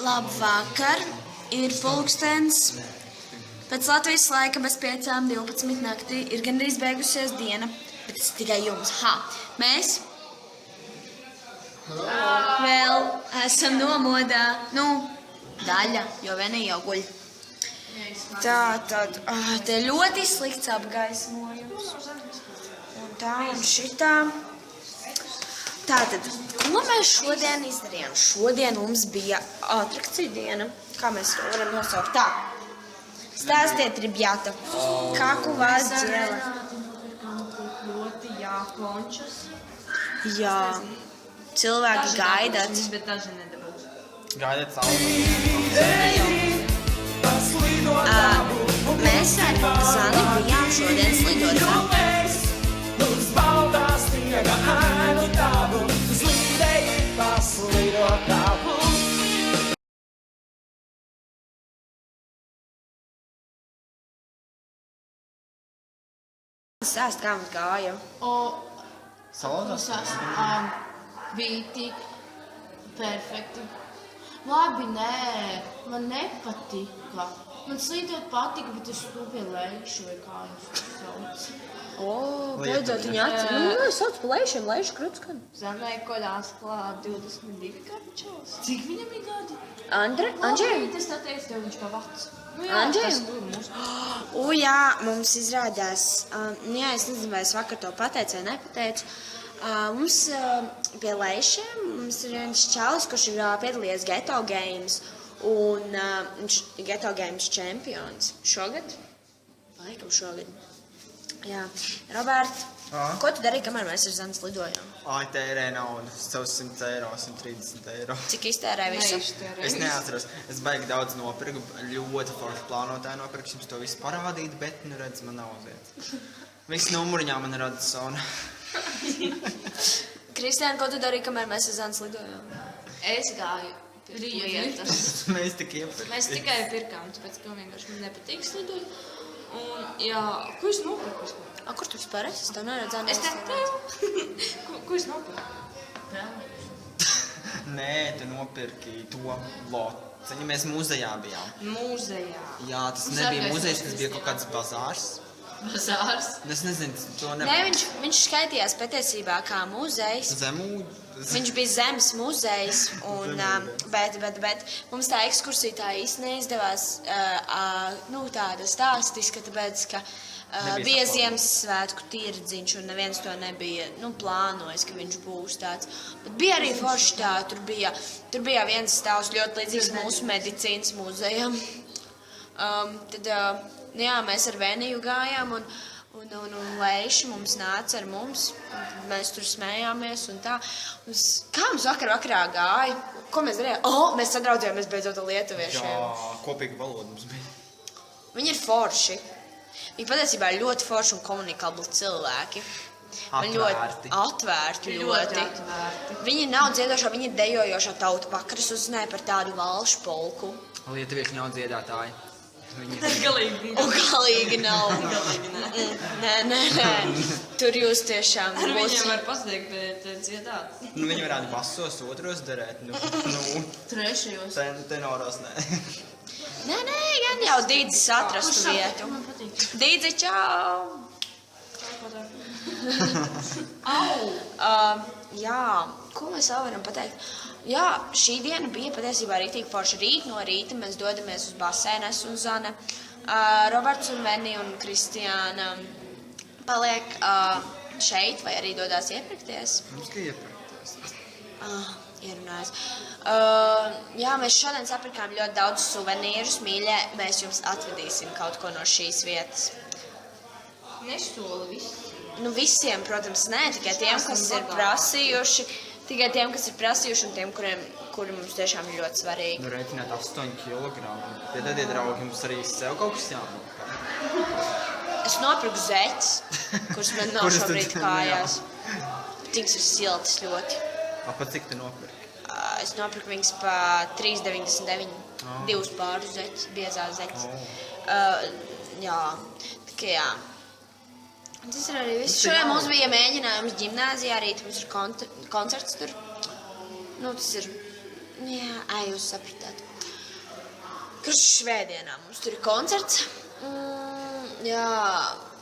Labvakar, ir pulkstens. Pēc Latvijas laika bez 5:12 naktī ir gandrīz beigusies diena, bet tas tikai jums. Mēs vēl esam nomodā, daļa, jo viena jau guļ. Tātad, te ļoti slikts apgaismojums. Un tā un šitā. Tātad, ko mēs šodien izdarījām? Šodien mums bija atrakcija diena. Kā mēs to varam nosaukt? Tā. Stāstiet, Ribjata. Kāku vārds dziela? Ļoti jākončas. Jā. Cilvēki gaidat. Bet daži nedabūs. Gaidat savu. Mēs ar Zani bijām šodien slidotā. Stāst, kā mums gāja? Salonās? Bija tik perfekti. Labi, nē, man nepatika. Man slīdot patika, bet es stūpju leišu, vai kā jums sauc. Beidzot viņa atcer. Sauc pa leišiem, leišu krutskan. Zanai koļās klāt 22 gadu čels. Cik viņam ir gadi? Andžēm? Es tā teicu, tev viņš pa vacs. Andžēm? Tas mūsu. Jā, mums izrādās. Jā, es nezinu, vai es vakar to pateicu vai nepateicu. Mums pie leišiem mums ir viens čalis, kurš ir piedalījies Ghetto Games. Un viņš ir Ghetto Games čempions. Šogad? Laikam šogad. Jā. Robert, ko tu darīji, kamēr mēs ar Zanas lidojām? Tērēju naudu. Savus 100 eiro, 130 eiro. Cik iztērēji visu? Es neatceros. Es baigi daudz nopirku. Ļoti forši plānotāji nopirku. Jums to visu parādīt, bet, redz, man nav vietas. Viss numuriņā man ir Radisona. Kristiāna, ko tu darīji, kamēr mēs ar Zanas lidojām? Es gāju lietas. Mēs tik iepirkām. Mēs tikai pirkām, tāpēc, ka vienkārši man nepatīk slidot. Un, jā, ko es nopirku vispār? Kur tu vispār esi? Es tev neredzēju. Es tev. Ko es nopirku? Nē, tu nopirki to lociņu. Mēs muzejā bijām. Mūzejā. Jā, tas nebija muzejs, tas bija kaut kāds bazārs. Bazārs? Es nezinu, to Nē, viņš skaitījās patiesībā kā muzejs. Viņš bija zemes muzejs, bet mums tā ekskursija tā īsti neizdevās tāda stāstiska, tāpēc, ka bija Ziemassvētku tirdziņš un neviens to nebija plānojis, ka viņš būs tāds. Bet bija arī forši tā, tur bija viens stāvs ļoti līdzīgs mūsu medicīnas muzejam. Tad, mēs ar Veniju gājām un leiši mums nāca ar mums, un mēs tur smējāmies un tā. Kā mums vakarā gāja? Ko mēs darījām? Mēs sadraudzējāmies beidzot ar lietuviešiem. Jā, kopīga valoda mums bija. Viņi ir forši. Viņi patiesībā ir ļoti forši un komunikabli cilvēki. Atvērti ļoti. Viņi nav dziedošā, viņi ir dejojošā tauta. Vakar es uzzināju par tādu valšu polku. Lietuvieši nav dziedātāji. Galīgi nav. Nē. Tur jūs tiešām ar viņiem var pasniegt, bet dziedāt. Viņi varētu basos otros darēt. Trešajos. Tenoros, nē. Nē, gan jau Dīdzis atrastu vietu. Dīdzi, čau! Jā, ko mēs vēl varam pateikt? Jā, šī diena bija patiesībā rītīgi forša. Rīt no rīta mēs dodamies uz basēnu, es un Zana. Roberts un Veni un Kristiāna paliek šeit vai arī dodās iepirkties? Mums kā iepirkties. Ierunājos. Jā, mēs šodien sapirkām ļoti daudz suvenīrus, mīļie. Mēs jums atvedīsim kaut ko no šīs vietas. Nesoli visu. Visiem, protams, nē, tikai tiem, kas ir prasījuši. Tikai tiem, kas ir prasījuši un tiem, kuri mums tiešām ir ļoti svarīgi. Reiķināt 8 kilogramu. Ja tad, draugi, mums arī sev kaut kas jānopērk. Es nopirku zeķis, kurš man nav šobrīd kājās. Viņas ir siltas ļoti. Pa cik te nopirki? Es nopirku viņas pa 3,99. 2 pāru zeķis, biezās zeķis. Jā, tikai jā. Tas ir arī viss. Šodien mums bija mēģinājums ģimnāzijā, arī mums ir koncerts tur. Tas ir, jā, jūs sapratāt. Kurš svētdienā mums tur ir koncerts. Jā,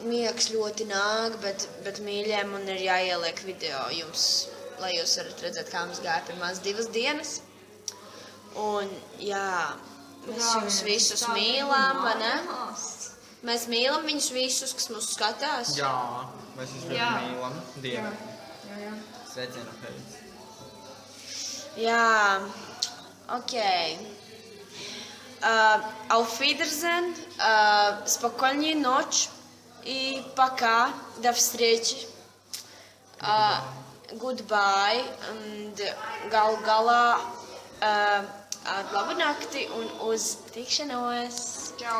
miegs ļoti nāk, bet mīļie, man ir jāieliek video jums, lai jūs varat redzēt, kā mums gāja pirmās 2 dienas. Un jā, mēs jūs visus mīlam, vai ne? Mēs mīlam viņus visus, kas mūs skatās. Jā, mēs jūs ļoti mīlam. Dienu. Jā. Sveicienu pēc. Ja, окей. Auf Wiedersehen, спокойной ночи и пока, до встречи. Goodbye, and gal galā labu nakti un uz tikšanos.